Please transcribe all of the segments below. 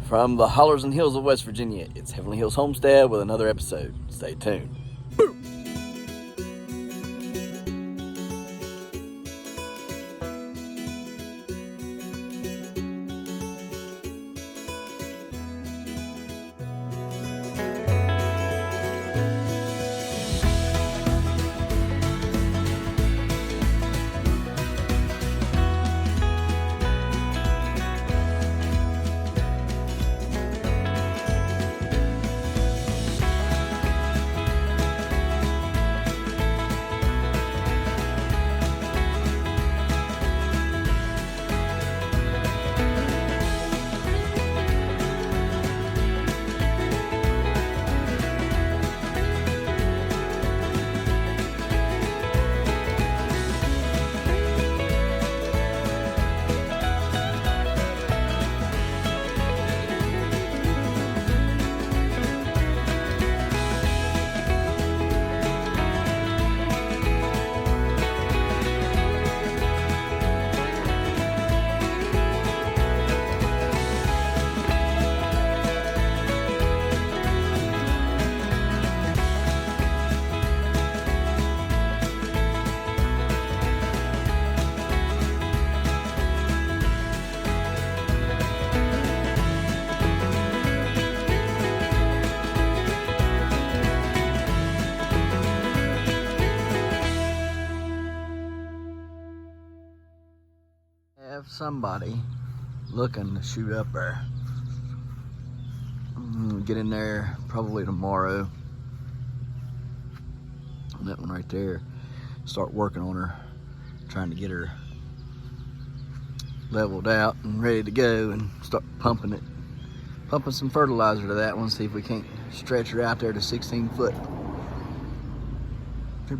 From the hollers and hills of West Virginia, it's Heavenly Hills Homestead with another episode. Stay tuned. Have somebody looking to shoot up there. Get in there probably tomorrow. And that one right there, start working on her, trying to get her leveled out and ready to go, and start pumping some fertilizer to that one, see if we can't stretch her out there to 16 foot.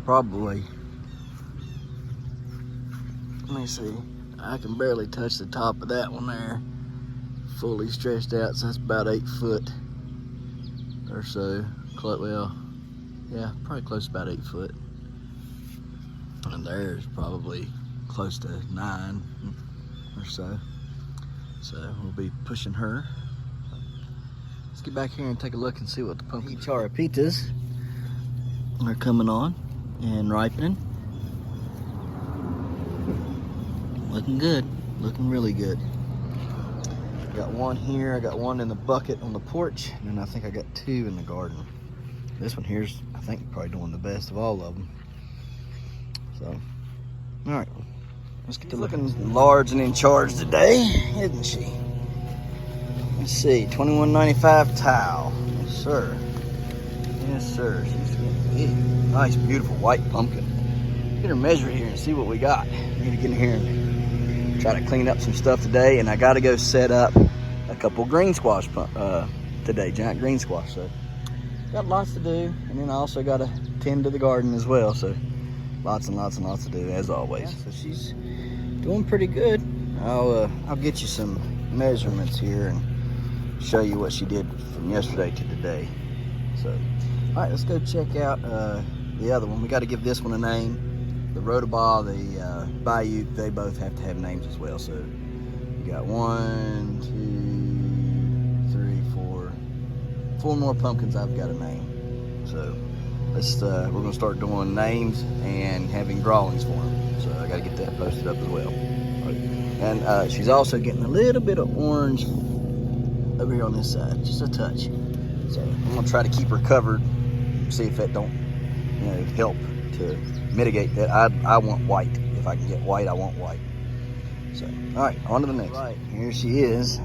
Probably, let me see, I can barely touch the top of that one there, fully stretched out, so that's about 8 foot or so. Well, yeah, probably close to about 8 foot. And there's probably close to 9 or so. So we'll be pushing her. Let's get back here and take a look and see what the pumpkin charapitas are coming on and ripening. Looking good, looking really good. Got one here, I got one in the bucket on the porch, and then I think I got 2 in the garden. This one here's, I think, probably doing the best of all of them. So, all right, let's get to looking large and in charge today, isn't she? Let's see, $21.95 tile. Yes, sir. Yes, sir. She's getting big. Nice, beautiful white pumpkin. Get her measure here and see what we got. Need to get in here and try to clean up some stuff today, and I got to go set up a couple green squash today, giant green squash. So got lots to do, and then I also got to tend to the garden as well. So lots and lots and lots to do as always. Yeah, so she's doing pretty good. I'll get you some measurements here and show you what she did from yesterday to today. So all right, let's go check out the other one. We got to give this one a name. The Rotobaugh, the Bayou, they both have to have names as well. So you got 1, 2, 3, 4 more pumpkins I've got a name. So let's we're gonna start doing names and having drawings for them. So I got to get that posted up as well. And she's also getting a little bit of orange over here on this side, just a touch. So I'm gonna try to keep her covered, see if that don't, help to mitigate that. I want white. If I can get white, I want white. So, all right, on to the next. All right, here she is.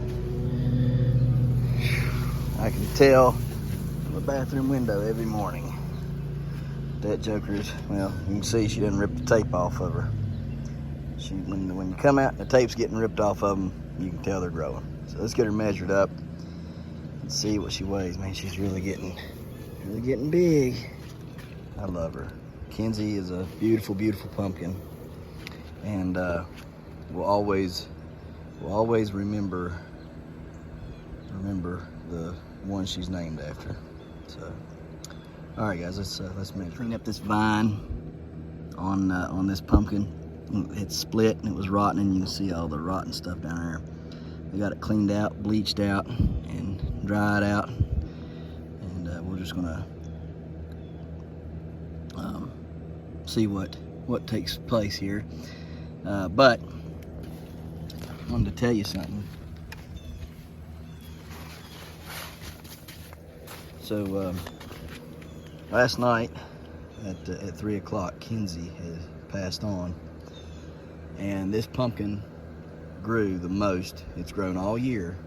I can tell from the bathroom window every morning. That joker's, well, you can see she didn't rip the tape off of her. When you come out and the tape's getting ripped off of them, you can tell they're growing. So let's get her measured up and see what she weighs. Man, she's really getting big. I love her. Kensey is a beautiful, beautiful pumpkin, and we'll always remember the one she's named after. So, all right, guys, let's measure. Clean up this vine on this pumpkin. It's split and it was rotten, and you can see all the rotten stuff down there. We got it cleaned out, bleached out, and dried out. And we're just gonna see what takes place here. But I wanted to tell you something. So last night at 3 o'clock, Kensey has passed on, and this pumpkin grew the most it's grown all year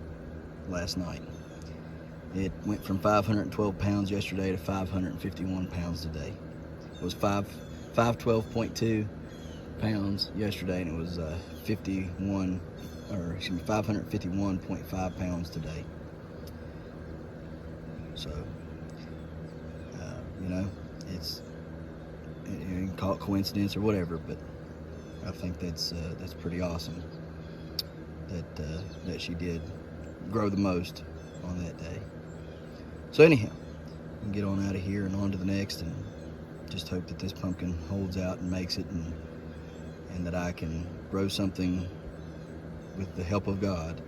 last night. It went from 512 pounds yesterday to 551 pounds today. It was 512.2 pounds yesterday, and it was 551.5 pounds today. So, you know, you can call it coincidence or whatever, but I think that's pretty awesome that she did grow the most on that day. So anyhow, we can get on out of here and on to the next, and just hope that this pumpkin holds out and makes it, and that I can grow something with the help of God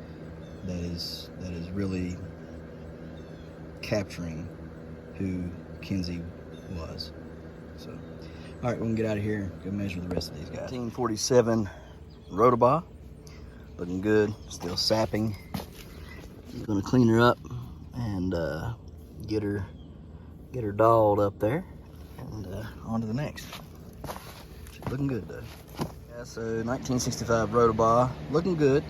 that is really capturing who Kensey was. So, all right, we can get out of here and go measure the rest of these guys. 1847 Rotoba, looking good, still sapping. I'm gonna clean her up and get her dolled up there, and on to the next. She's looking good though. Yeah, so 1965 Rotoba, looking good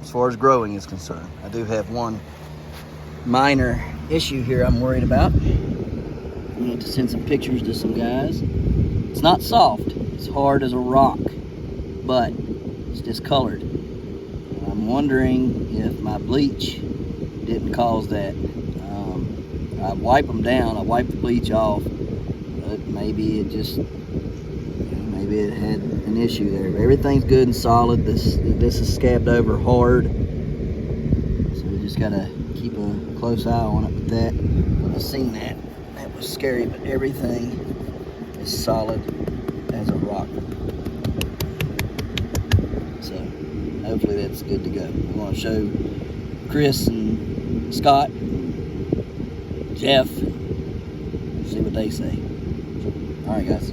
as far as growing is concerned. I do have one minor issue here I'm worried about. I need to send some pictures to some guys. It's not soft, it's hard as a rock, but it's discolored. I'm wondering if my bleach didn't cause that. I wipe them down, I wipe the bleach off, but maybe it just, maybe it had an issue there. Everything's good and solid. This is scabbed over hard, so we just gotta keep a close eye on it with that. I've seen that. That was scary, but everything is solid as a rock. So hopefully that's good to go. I'm going to show Chris and Scott, and Jeff, see what they say. All right, guys,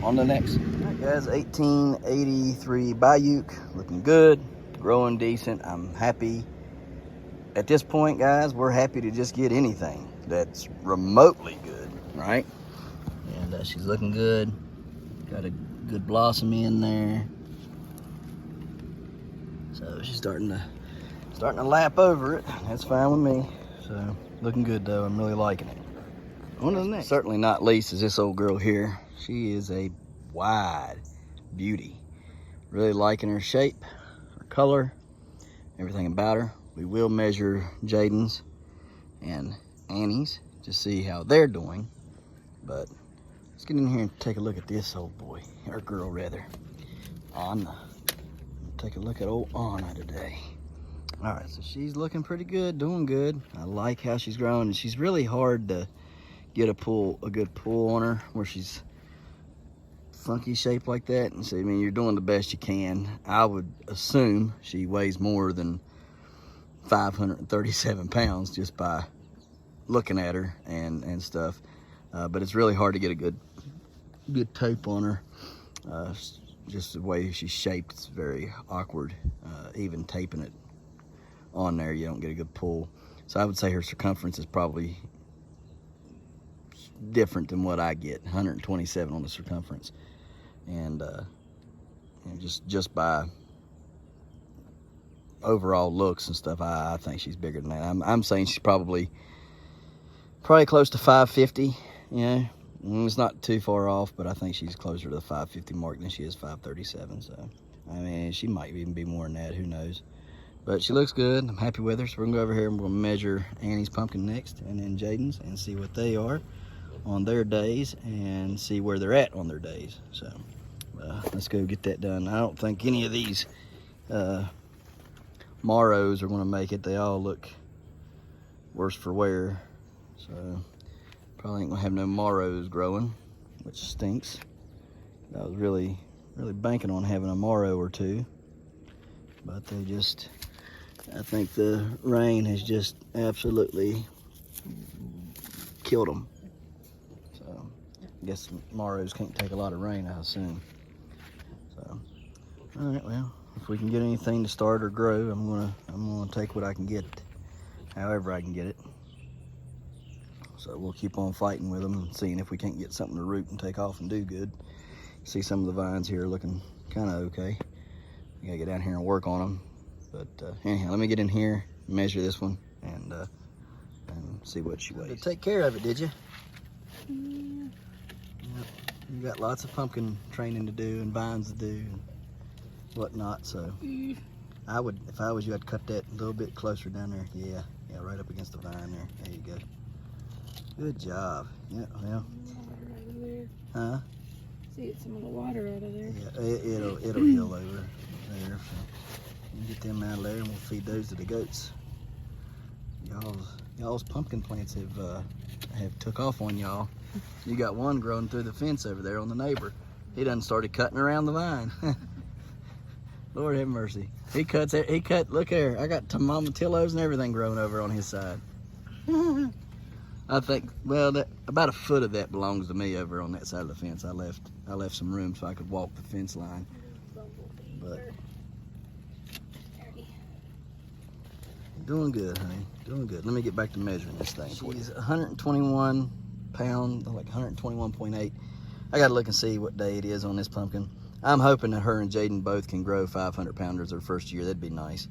on to the next. All right, guys, 1883 Bayuk, looking good, growing decent. I'm happy. At this point, guys, we're happy to just get anything that's remotely good, right? And she's looking good. Got a good blossom in there. So she's starting to lap over it. That's fine with me. So looking good though. I'm really liking it. On to the next. Certainly not least is this old girl here. She is a wide beauty. Really liking her shape, her color, everything about her. We will measure Jaden's and Annie's to see how they're doing. But let's get in here and take a look at this old boy, or girl rather, Anna. Take a look at old Anna today. All right, so she's looking pretty good, doing good. I like how she's growing, and she's really hard to get a good pull on her where she's funky shaped like that. And so, I mean, you're doing the best you can. I would assume she weighs more than 537 pounds just by looking at her and stuff. But it's really hard to get a good tape on her. Just the way she's shaped, it's very awkward. Even taping it on there, you don't get a good pull. So I would say her circumference is probably different than what I get, 127 on the circumference. And just by overall looks and stuff, I think she's bigger than that. I'm saying she's probably close to 550. Yeah, it's not too far off, but I think she's closer to the 550 mark than she is 537. So I mean, she might even be more than that, who knows. But she looks good. I'm happy with her. So we're gonna go over here and we're gonna measure Annie's pumpkin next, and then Jaden's, and see what they are on their days and see where they're at on their days. So let's go get that done. I don't think any of these Maros are gonna make it. They all look worse for wear. So probably ain't gonna have no Maros growing, which stinks. I was really banking on having a Maro or two, but they just I think the rain has just absolutely killed them. So I guess Maros can't take a lot of rain, I assume. So, all right, well, if we can get anything to start or grow, I'm gonna take what I can get, however I can get it. So we'll keep on fighting with them and seeing if we can't get something to root and take off and do good. See some of the vines here looking kind of okay. We gotta get down here and work on them. But anyhow, let me get in here, measure this one, and see what she weighs. Take care of it, did you? Yeah. Yep. You got lots of pumpkin training to do and vines to do and whatnot. So I would, if I was you, I'd cut that a little bit closer down there. Yeah, right up against the vine there. There you go. Good job. Yeah, well. Huh? See, get some of the water out of there. Yeah, it'll heal over there. So get them out of there, and we'll feed those to the goats. Y'all's pumpkin plants have took off on y'all. You got one growing through the fence over there on the neighbor. He done started cutting around the vine. Lord have mercy. He cut. Look here, I got tomatillos and everything growing over on his side. I think, well, about a foot of that belongs to me over on that side of the fence. I left some room so I could walk the fence line. But doing good, honey. Doing good. Let me get back to measuring this thing. She's 121 pounds, like 121.8. I gotta look and see what day it is on this pumpkin. I'm hoping that her and Jaden both can grow 500 pounders their first year. That'd be nice.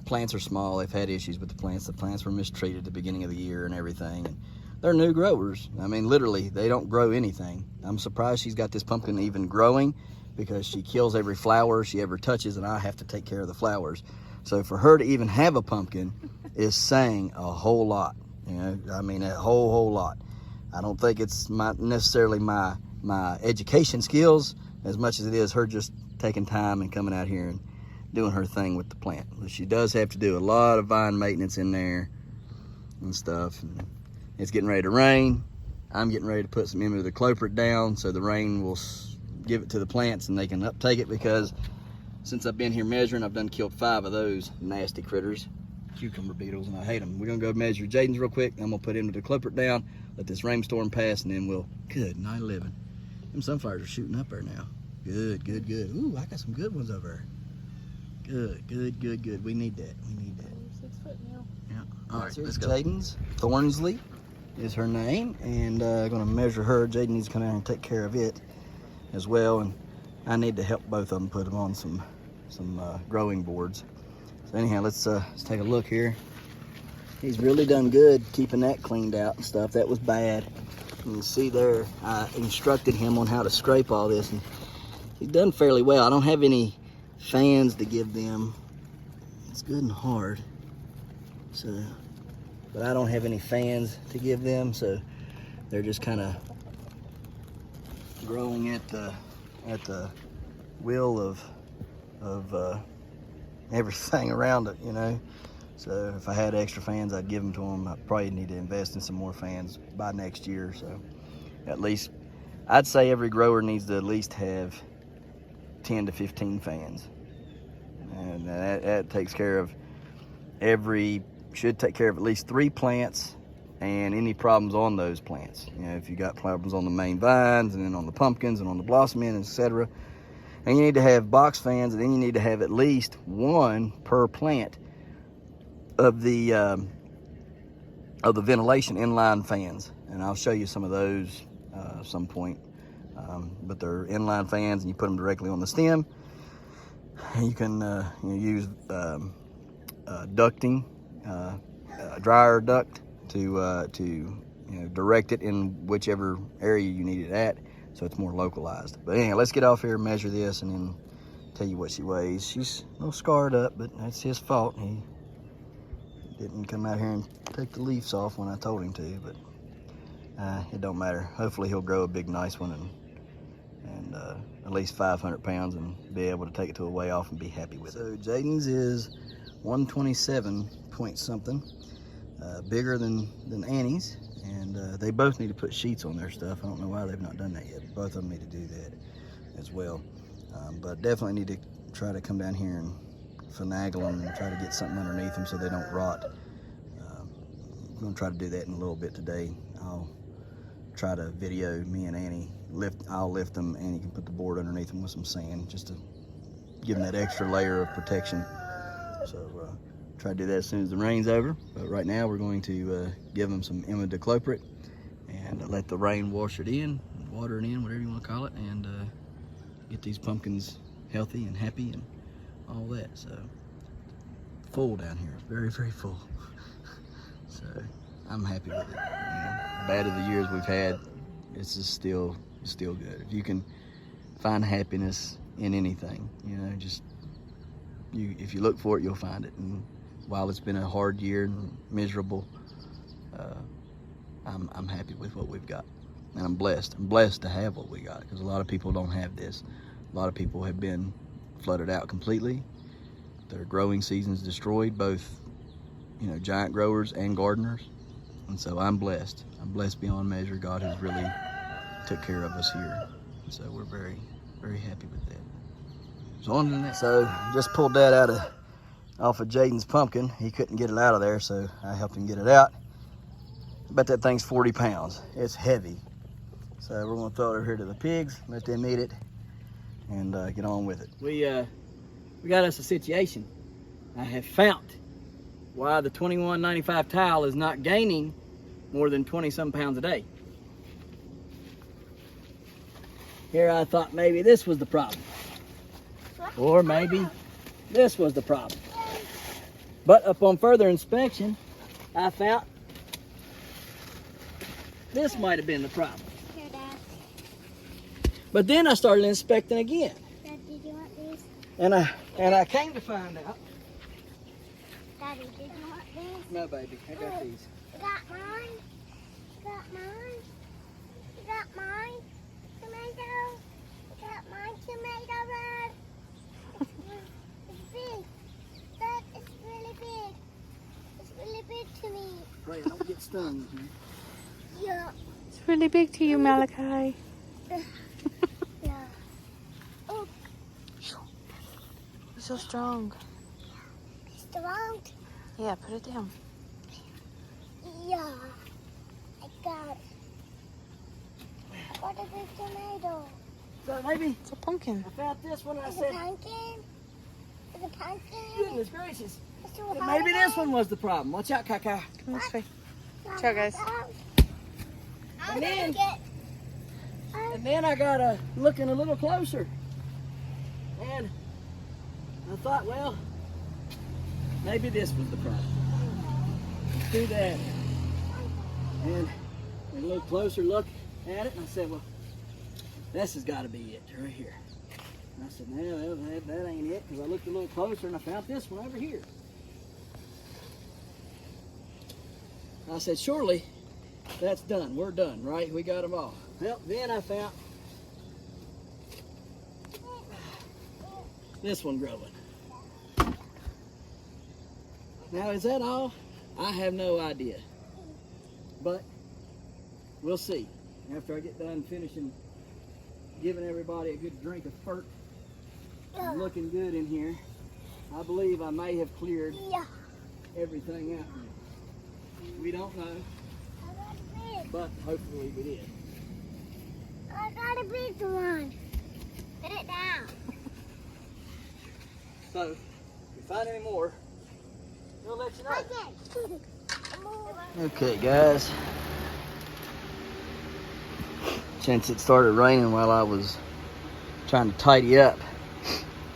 Plants are small. They've had issues with the plants. The plants were mistreated at the beginning of the year and everything. And they're new growers. I mean, literally, they don't grow anything. I'm surprised she's got this pumpkin even growing because she kills every flower she ever touches, and I have to take care of the flowers. So for her to even have a pumpkin is saying a whole lot. You know, I mean, a whole lot. I don't think it's necessarily my education skills as much as it is her just taking time and coming out here and doing her thing with the plant. But she does have to do a lot of vine maintenance in there and stuff. And it's getting ready to rain. I'm getting ready to put some imidacloprid down so the rain will give it to the plants and they can uptake it, because since I've been here measuring, I've done killed 5 of those nasty critters, cucumber beetles, and I hate them. We're gonna go measure Jaden's real quick. I'm gonna put imidacloprid down, let this rainstorm pass, and then we'll, good night living. Them sunflowers are shooting up there now. Good. Ooh, I got some good ones over there. Good. We need that. 6 foot now. Yeah. All right, let's go. Jaden's Thornsley is her name, and I'm gonna measure her. Jaden needs to come out and take care of it as well, and I need to help both of them put them on some growing boards. So anyhow, let's take a look here. He's really done good keeping that cleaned out and stuff. That was bad. You can see there, I instructed him on how to scrape all this, and he's done fairly well. I don't have any fans to give them. It's good and hard, so, but I don't have any fans to give them, so they're just kind of growing at the will of everything around it, you know. So if I had extra fans, I'd give them to them. I probably need to invest in some more fans by next year. So at least, I'd say every grower needs to at least have 10 to 15 fans. And that takes care of should take care of at least 3 plants and any problems on those plants. You know, if you got problems on the main vines and then on the pumpkins and on the blossoming, etc. And you need to have box fans, and then you need to have at least 1 per plant of the ventilation inline fans, and I'll show you some of those some point. But they're inline fans, and you put them directly on the stem. You can use ducting, dryer duct to direct it in whichever area you need it at, so it's more localized. But anyway, let's get off here and measure this, and then tell you what she weighs. She's a little scarred up, but that's his fault. He didn't come out here and take the leaves off when I told him to, but it don't matter. Hopefully he'll grow a big, nice one and at least 500 pounds and be able to take it to a weigh off and be happy with it. So Jaden's is 127 point something, bigger than Annie's, and they both need to put sheets on their stuff. I don't know why they've not done that yet. Both of them need to do that as well. But definitely need to try to come down here and finagle them and try to get something underneath them so they don't rot. I'm gonna try to do that in a little bit today. I'll try to video me and Annie I'll lift them. Annie can put the board underneath them with some sand just to give them that extra layer of protection. So try to do that as soon as the rain's over. But right now we're going to give them some imidacloprid and let the rain wash it in, water it in, whatever you want to call it, and get these pumpkins healthy and happy and all that. So full down here, very, very full. So I'm happy with it. You know, bad of the years we've had, it's just still good. If you can find happiness in anything, you know, just if you look for it, you'll find it. And while it's been a hard year and miserable, I'm happy with what we've got, and I'm blessed. I'm blessed to have what we got, because a lot of people don't have this. A lot of people have been flooded out completely. Their growing season's destroyed, both, you know, giant growers and gardeners. And so I'm blessed. I'm blessed beyond measure. God has really took care of us here. And so we're very, very happy with that. So on to the next. So just pulled that off of Jaden's pumpkin. He couldn't get it out of there, so I helped him get it out. I bet that thing's 40 pounds. It's heavy. So we're gonna throw it over here to the pigs, let them eat it, and get on with it. We got us a situation. I have found why the 21.95 tile is not gaining more than 20-some pounds a day. Here I thought maybe this was the problem. Or maybe this was the problem. But upon further inspection, I found this might have been the problem. Here, Dad. But then I started inspecting again. Dad, did you want these? And I came to find out. Daddy, did you want these? No, baby, I got these. You got mine? You got mine? You got mine? Tomato? You got mine tomato, Dad? It's big. Dad, it's really big. It's really big to me. Pray I don't get stung here. Yeah. It's really big to you, Malachi. Yeah. Oh, You're so strong. it's strong. Yeah, put it down. Yeah. I got it. I got a big tomato. So maybe It's a pumpkin. I found this one and I Is said, it pumpkin? Is it pumpkin? goodness gracious. Is it But maybe this one was the problem. Watch out, Kaka. Come this way. Ciao, guys. And then- And then I got looking a little closer. And I thought, well, maybe this was the problem. Let's do that. And a little closer look at it, and I said, well, this has got to be it right here. And I said, no, that ain't it, because I looked a little closer and I found this one over here. I said, surely that's done. We're done, right? We got them all. Well, then I found this one growing. Now, is that all? I have no idea. But we'll see. After I get done finishing giving everybody a good drink of fert, and looking good in here, I believe I may have cleared Yeah. everything out here. We don't know, I got a big. but hopefully we did. I got a big one. Put it down. So, if we find any more, we'll let you know. Okay. Okay, guys. Since it started raining while I was trying to tidy up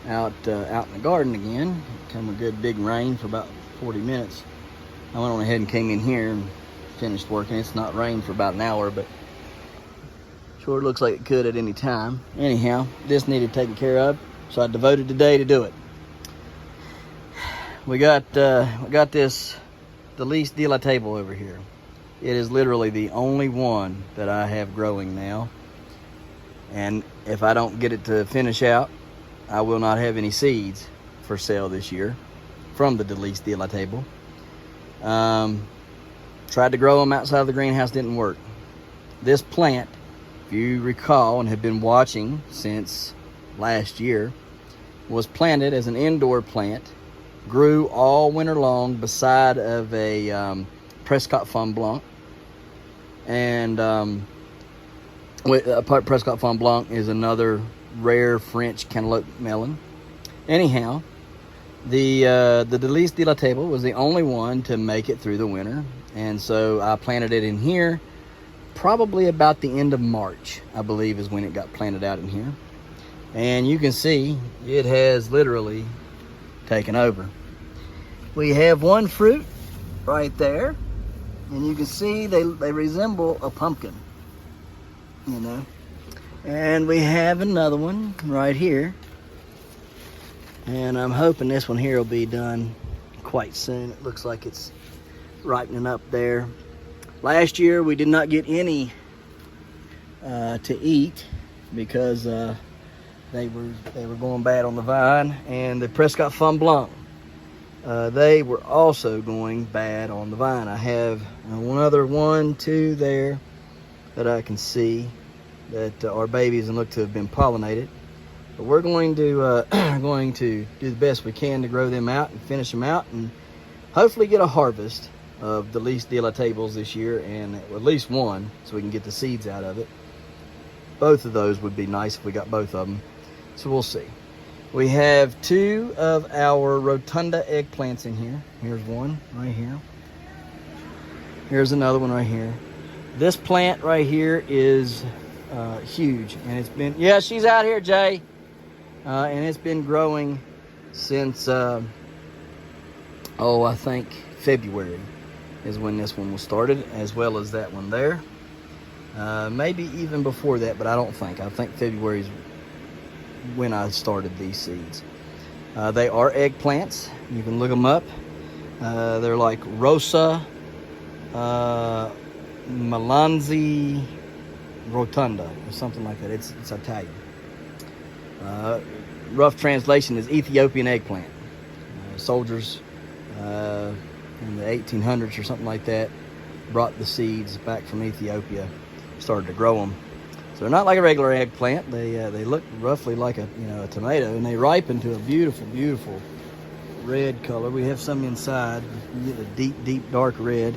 out in the garden again, it came a good big rain for about 40 minutes. I went on ahead and came in here and finished working. It's not rained for about an hour, but sure looks like it could at any time. Anyhow, this needed taken care of, so I devoted the day to do it. We got this Delis dilatable over here. It is literally the only one that I have growing now. And if I don't get it to finish out, I will not have any seeds for sale this year from the Delis dilatable. Tried to grow them outside of the greenhouse, didn't work. This plant, if you recall and have been watching since last year, was planted as an indoor plant grew all winter long beside of a Prescott Fond Blanc. And Prescott Fond Blanc is another rare French cantaloupe melon. Anyhow, the Délice de la Table was the only one to make it through the winter. And so I planted it in here probably about the end of March, I believe, is when it got planted out in here. And you can see it has literally taken over. We have one fruit right there, and you can see they resemble a pumpkin, you know. And we have another one right here, and I'm hoping this one here will be done quite soon. It looks like it's ripening up there. Last year we did not get any to eat because they were going bad on the vine, and the Prescott Fond Blanc, they were also going bad on the vine. I have two there that I can see that are babies and look to have been pollinated. But we're going to do the best we can to grow them out and finish them out, and hopefully get a harvest of Délice de la Tables this year, and at least one, so we can get the seeds out of it. Both of those would be nice if we got both of them. So we'll see. We have two of our Rotunda eggplants in here. Here's one right here. Here's another one right here. This plant right here is huge, and it's been, yeah, she's out here, Jay. And it's been growing since, I think February is when this one was started, as well as that one there. Maybe even before that, but I think February's when I started these seeds. They are eggplants. You can look them up. They're like Rosa Melanzi Rotunda or something like that. It's Italian. Rough translation is Ethiopian eggplant. Soldiers in the 1800s or something like that brought the seeds back from Ethiopia, started to grow them. So they're not like a regular eggplant. They look roughly like a tomato, and they ripen to a beautiful, beautiful red color. We have some inside. You get a deep, deep dark red.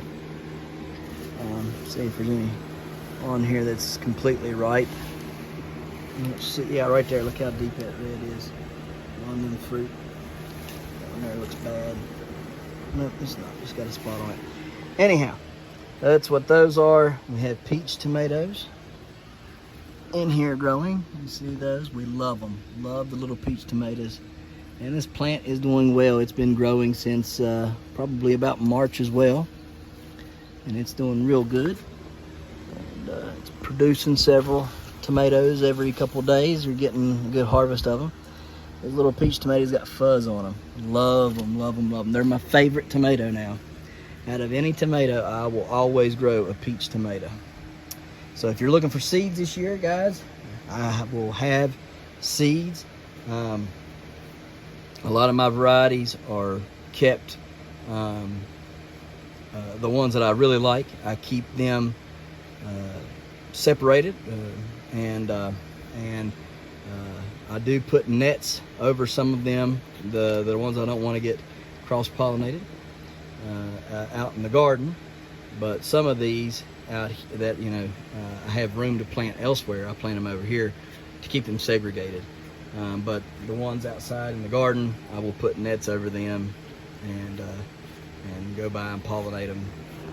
See if there's any on here that's completely ripe. Let's see, yeah, right there. Look how deep that red is on the fruit. That one there looks bad. Nope, it's not. Just got a spot on it. Anyhow, that's what those are. We have peach tomatoes in here growing. You see those? We love them. Love the little peach tomatoes. And this plant is doing well. It's been growing since probably about March as well. And it's doing real good. And it's producing several tomatoes every couple of days. We're getting a good harvest of them. These little peach tomatoes got fuzz on them. Love them, love them, love them. They're my favorite tomato now. Out of any tomato, I will always grow a peach tomato. So if you're looking for seeds this year, guys, I will have seeds. A lot of my varieties are kept. The ones that I really like, I keep them separated, and I do put nets over some of them, the ones I don't want to get cross-pollinated out in the garden. But some of these out that I have room to plant elsewhere, I plant them over here to keep them segregated. But the ones outside in the garden, I will put nets over them and go by and pollinate them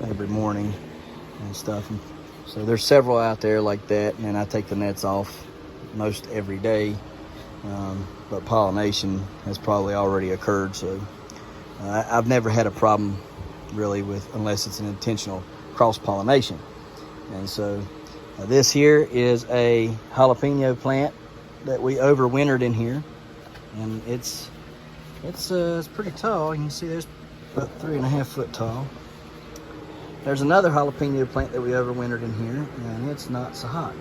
every morning and stuff. And so there's several out there like that, and I take the nets off most every day. But pollination has probably already occurred, so I've never had a problem really with, unless it's an intentional cross-pollination. And so this here is a jalapeno plant that we overwintered in here, and it's pretty tall. You can see there's about 3.5 foot tall. There's another jalapeno plant that we overwintered in here, and it's not so hot.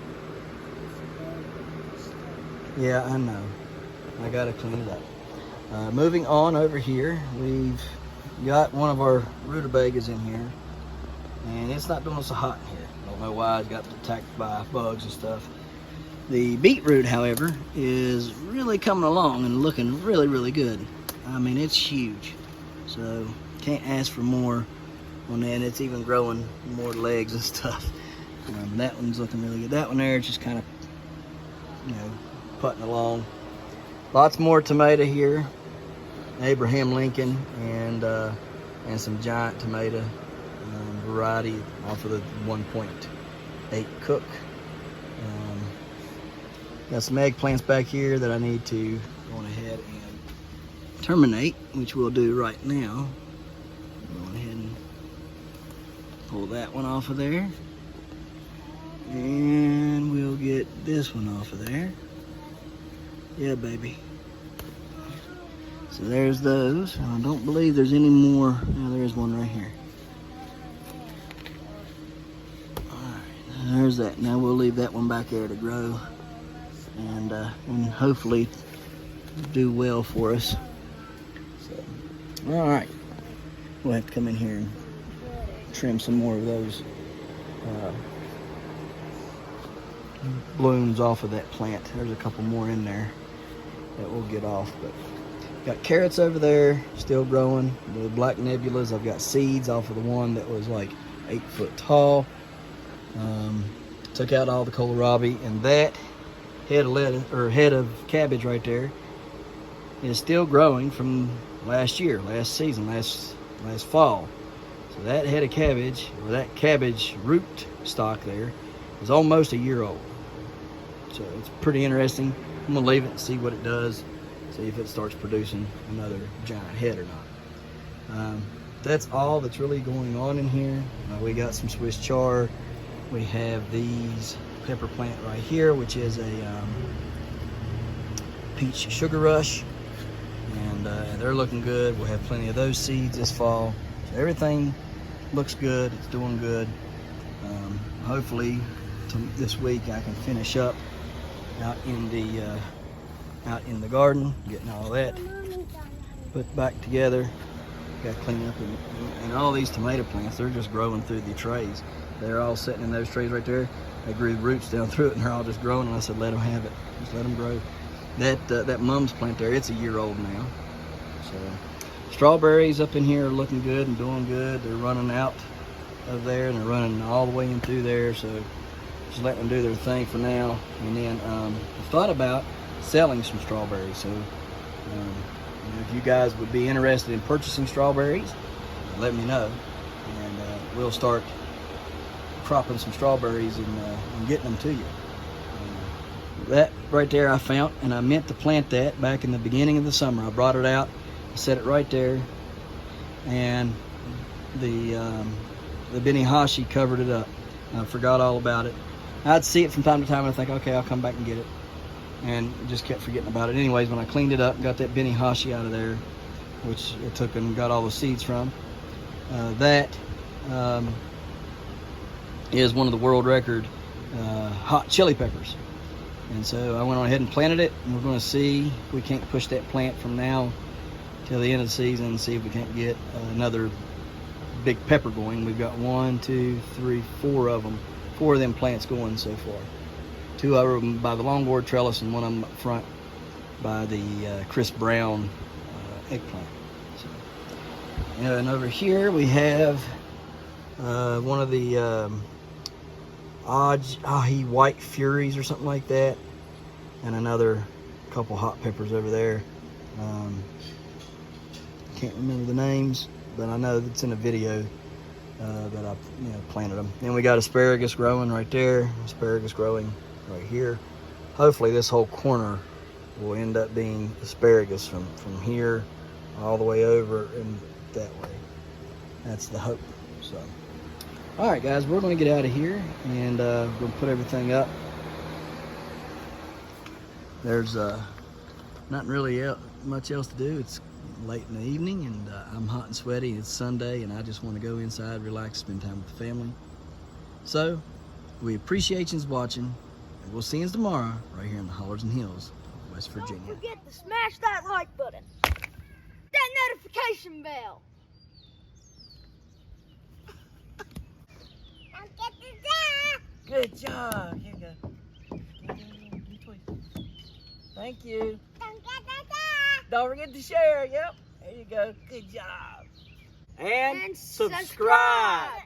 Yeah, I know. I gotta clean it up. Moving on over here, we've got one of our rutabagas in here, and it's not doing so hot in here. I don't know why. It's got attacked by bugs and stuff. The beetroot, however, is really coming along and looking really, really good. I mean, it's huge. So can't ask for more on that. And it's even growing more legs and stuff. That one's looking really good. That one there is just kind of, you know, putting along. Lots more tomato here. Abraham Lincoln and some giant tomato variety off of the 1.8 cook. Got some eggplants back here that I need to go on ahead and terminate, which we'll do right now. Go on ahead and pull that one off of there. And we'll get this one off of there. Yeah, baby. So there's those. I don't believe there's any more. Now there is one right here. Alright, there's that. Now we'll leave that one back there to grow and hopefully do well for us. So, alright. We'll have to come in here and trim some more of those blooms off of that plant. There's a couple more in there that we'll get off, but got carrots over there still growing. The black nebulas, I've got seeds off of the one that was like 8 foot tall. Took out all the kohlrabi, and that head of lettuce or head of cabbage right there is still growing from last year, last season, last fall. So that head of cabbage, or that cabbage root stock there, is almost a year old. So it's pretty interesting. I'm gonna leave it and see what it does, see if it starts producing another giant head or not. That's all that's really going on in here. We got some Swiss chard. We have these pepper plant right here, which is a peach sugar rush, and they're looking good. We'll have plenty of those seeds this fall. So everything looks good. It's doing good. Hopefully this week I can finish up out in the garden, getting all that put back together. Got to clean up, and all these tomato plants, they're just growing through the trays. They're all sitting in those trays right there. They grew roots down through it, and they're all just growing. And I said, let them have it. Just let them grow. That mum's plant there, it's a year old now. So strawberries up in here are looking good and doing good. They're running out of there, and they're running all the way in through there. So just let them do their thing for now. And then I've thought about selling some strawberries. So if you guys would be interested in purchasing strawberries, let me know, and we'll start cropping some strawberries and getting them to you. That right there I found, and I meant to plant that back in the beginning of the summer. I brought it out, set it right there, and the Benihashi covered it up. I forgot all about it. I'd see it from time to time, and I think, okay, I'll come back and get it, and just kept forgetting about it. Anyways, when I cleaned it up and got that Benihashi out of there, which it took and got all the seeds from, that is one of the world record hot chili peppers. And so I went on ahead and planted it, and we're going to see if we can't push that plant from now till the end of the season and see if we can't get another big pepper going. We've got 1, 2, 3, 4 of them. 4 of them plants going so far. 2 of them by the longboard trellis, and 1 of them up front by the Chris Brown eggplant. So, and over here we have one of the Ahi White Furies or something like that, and another couple hot peppers over there. Can't remember the names, but I know it's in a video that I planted them. Then we got asparagus growing right there, asparagus growing right here. Hopefully this whole corner will end up being asparagus from here all the way over and that way. That's the hope. So all right, guys, we're going to get out of here, and we're going to put everything up. There's not really much else to do. It's late in the evening, and I'm hot and sweaty. It's Sunday, and I just want to go inside, relax, spend time with the family. So we appreciate you watching, and we'll see you tomorrow right here in the Hollers and Hills, West Virginia. Don't forget to smash that like button, that notification bell. Good job. Here you go. Thank you. Don't forget to share. Yep. There you go. Good job. and subscribe.